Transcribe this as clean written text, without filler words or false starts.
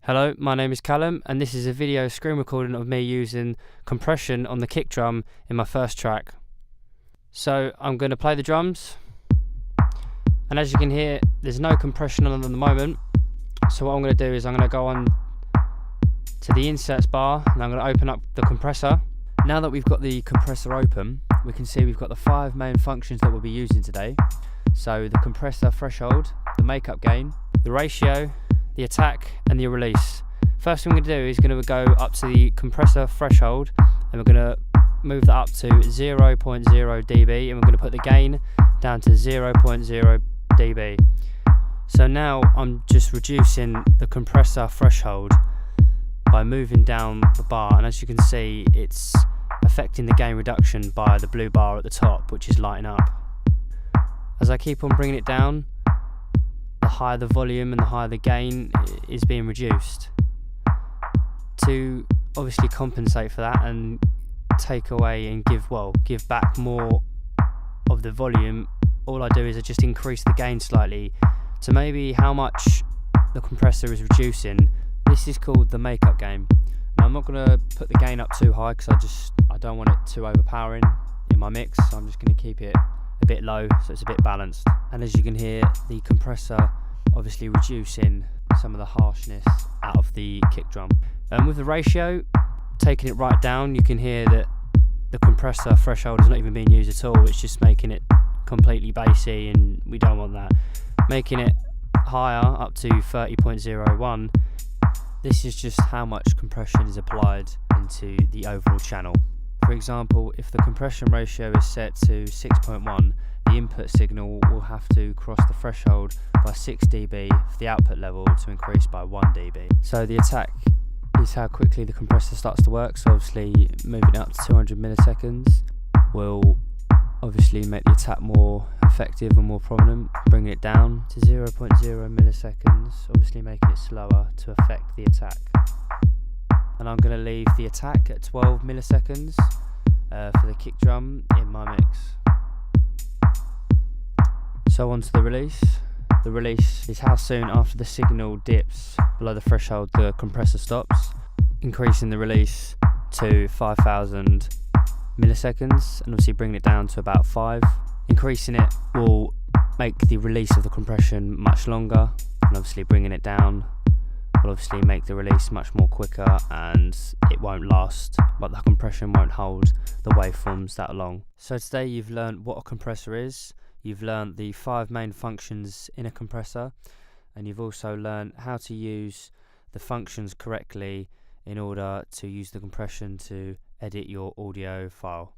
Hello, my name is Callum and this is a video screen recording of me using compression on the kick drum in my first track. So I'm going to play the drums, and as you can hear there's no compression on them at the moment. So what I'm going to do is I'm going to go on to the inserts bar and I'm going to open up the compressor. Now that we've got the compressor open, we can see we've got the 5 main functions that we'll be using today. So the compressor threshold, the makeup gain, the ratio, the attack and the release. First thing we're going to do is going to go up to the compressor threshold and we're going to move that up to 0.0 dB and we're going to put the gain down to 0.0 dB. So now I'm just reducing the compressor threshold by moving down the bar, and as you can see it's affecting the gain reduction by the blue bar at the top, which is lighting up. As I keep on bringing it down, the higher the volume and the higher the gain is being reduced. To obviously compensate for that and take away and give back more of the volume, all I do is I just increase the gain slightly to maybe how much the compressor is reducing. This is called the makeup gain. Now I'm not going to put the gain up too high because I don't want it too overpowering in my mix, so I'm just going to keep it a bit low so it's a bit balanced. And as you can hear, the compressor obviously reducing some of the harshness out of the kick drum. With the ratio, taking it right down, you can hear that the compressor threshold is not even being used at all. It's just making it completely bassy, and we don't want that. Making it higher, up to 30.01, this is just how much compression is applied into the overall channel. For example, if the compression ratio is set to 6.1, the input signal will have to cross the threshold by 6 dB for the output level to increase by 1 dB. So the attack is how quickly the compressor starts to work. So obviously moving it up to 200 milliseconds will obviously make the attack more effective and more prominent. Bringing it down to 0.0 milliseconds, obviously making it slower to affect the attack. And I'm going to leave the attack at 12 milliseconds for the kick drum in my mix. So on to the release. The release is how soon after the signal dips below the threshold the compressor stops, increasing the release to 5,000 milliseconds and obviously bringing it down to about 5. Increasing it will make the release of the compression much longer, and obviously bringing it down will obviously make the release much more quicker, and it won't last, but the compression won't hold the waveforms that long. So today you've learned what a compressor is, you've learned the 5 main functions in a compressor, and you've also learned how to use the functions correctly in order to use the compression to edit your audio file.